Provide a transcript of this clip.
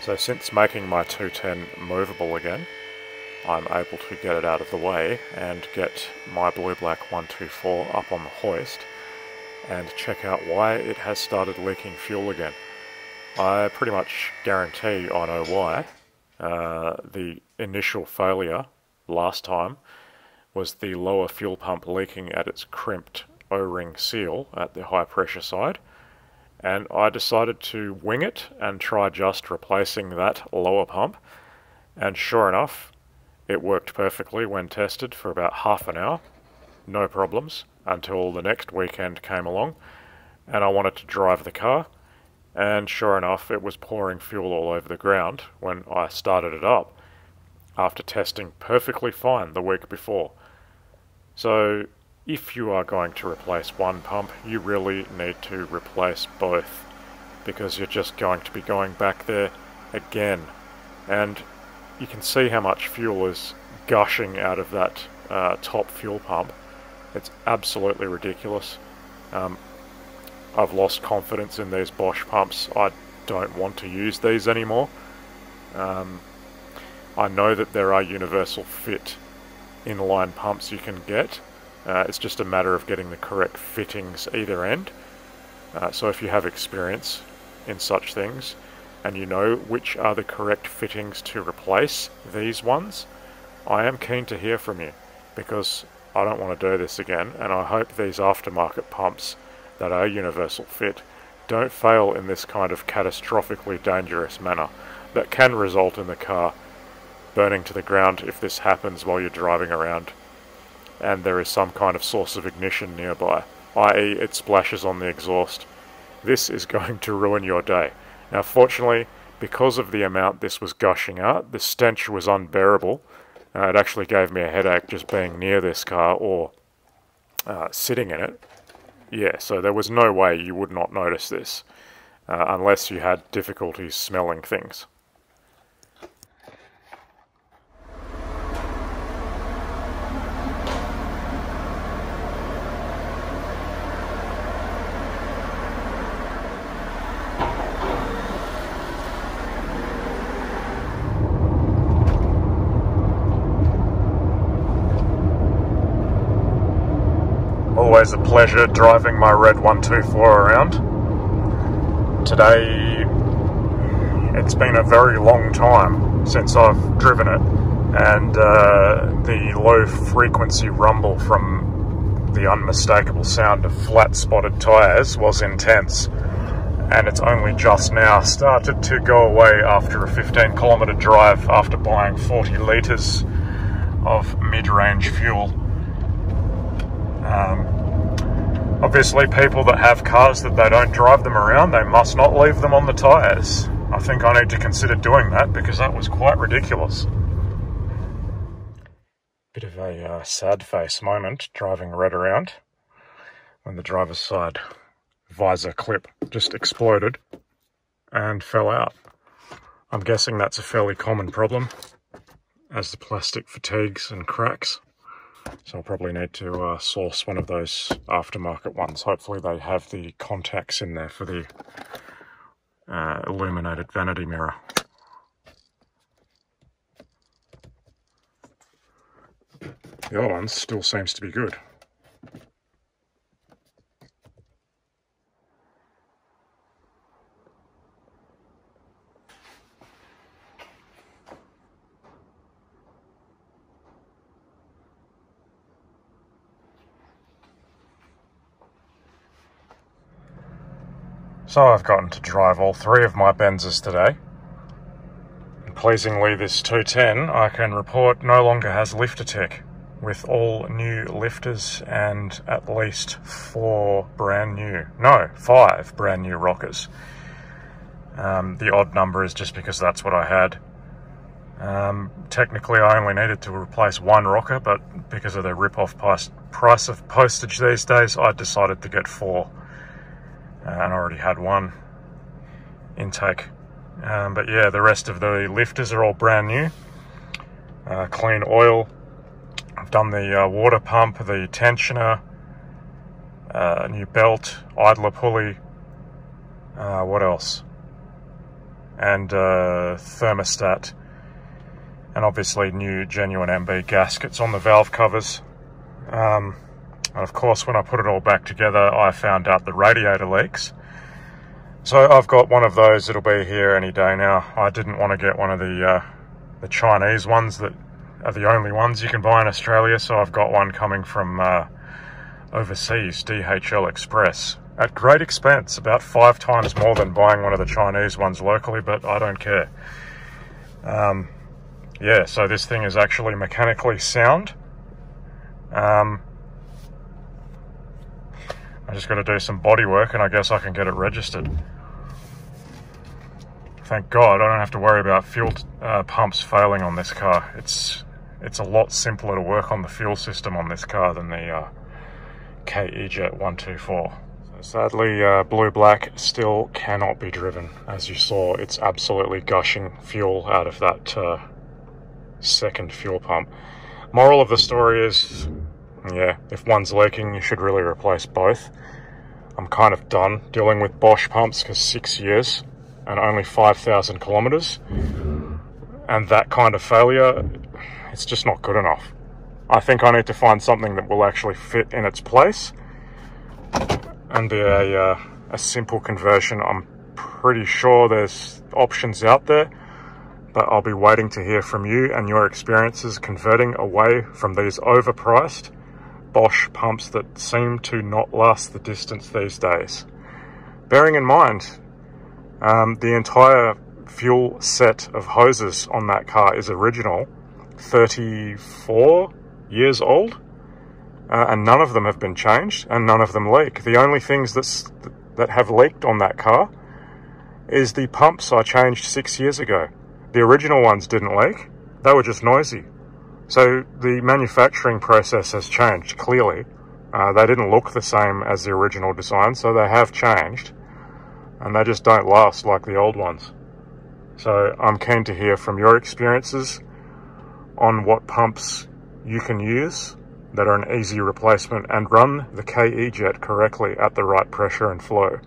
So since making my 210 movable again, I'm able to get it out of the way and get my blue-black 124 up on the hoist and check out why it has started leaking fuel again. I pretty much guarantee I know why. The initial failure last time was the lower fuel pump leaking at its crimped O-ring seal at the high pressure side, and I decided to wing it and try just replacing that lower pump, and sure enough, it worked perfectly when tested for about half an hour, no problems, until the next weekend came along and I wanted to drive the car, and sure enough it was pouring fuel all over the ground when I started it up after testing perfectly fine the week before. So if you are going to replace one pump, you really need to replace both, because you're just going to be going back there again, and you can see how much fuel is gushing out of that top fuel pump. It's absolutely ridiculous. I've lost confidence in these Bosch pumps. I don't want to use these anymore. I know that there are universal fit inline pumps you can get. It's just a matter of getting the correct fittings either end. So if you have experience in such things, and you know which are the correct fittings to replace these ones, I am keen to hear from you, because I don't want to do this again, and I hope these aftermarket pumps that are universal fit don't fail in this kind of catastrophically dangerous manner that can result in the car burning to the ground if this happens while you're driving around and there is some kind of source of ignition nearby, i.e. it splashes on the exhaust. This is going to ruin your day. Now fortunately, because of the amount this was gushing out, the stench was unbearable. It actually gave me a headache just being near this car or sitting in it. Yeah, so there was no way you would not notice this, unless you had difficulties smelling things. Always a pleasure driving my red 124 around. Today, it's been a very long time since I've driven it, and the low frequency rumble from the unmistakable sound of flat spotted tyres was intense, and it's only just now started to go away after a 15-kilometre drive after buying 40 litres of mid-range fuel. Obviously, people that have cars that they don't drive them around, they must not leave them on the tyres. I think I need to consider doing that, because that was quite ridiculous. Bit of a sad face moment driving red around when the driver's side visor clip just exploded and fell out. I'm guessing that's a fairly common problem as the plastic fatigues and cracks. So I'll probably need to source one of those aftermarket ones. Hopefully they have the contacts in there for the illuminated vanity mirror. The other one still seems to be good. So I've gotten to drive all three of my Benzes today. And pleasingly, this 210 I can report no longer has lifter tick, with all new lifters and at least 5 brand new rockers. The odd number is just because that's what I had. Technically I only needed to replace 1 rocker, but because of the rip-off price of postage these days, I decided to get 4. And I already had 1 intake. But yeah, the rest of the lifters are all brand new. Clean oil. I've done the water pump, the tensioner, new belt, idler pulley. What else? and thermostat, and obviously new genuine MB gaskets on the valve covers. And of course, when I put it all back together, I found out the radiator leaks. So I've got one of those. It'll be here any day now. I didn't want to get one of the Chinese ones that are the only ones you can buy in Australia, so I've got one coming from overseas, DHL Express, at great expense, about 5 times more than buying one of the Chinese ones locally, but I don't care. Yeah, so this thing is actually mechanically sound. I just got to do some body work and I guess I can get it registered. Thank God I don't have to worry about fuel pumps failing on this car. It's a lot simpler to work on the fuel system on this car than the KE-Jetronic. So sadly, Blue Black still cannot be driven. As you saw, it's absolutely gushing fuel out of that second fuel pump. Moral of the story is, yeah, if one's leaking, you should really replace both. I'm kind of done dealing with Bosch pumps because 6 years and only 5,000 kilometers, and that kind of failure, it's just not good enough. I think I need to find something that will actually fit in its place and be a simple conversion. I'm pretty sure there's options out there, but I'll be waiting to hear from you and your experiences converting away from these overpriced Bosch pumps that seem to not last the distance these days. Bearing in mind, the entire fuel set of hoses on that car is original, 34 years old, and none of them have been changed and none of them leak. The only things that have leaked on that car is the pumps I changed 6 years ago. The original ones didn't leak, they were just noisy. So the manufacturing process has changed, clearly. They didn't look the same as the original design, so they have changed, and they just don't last like the old ones. So I'm keen to hear from your experiences on what pumps you can use that are an easy replacement and run the KE-Jet correctly at the right pressure and flow.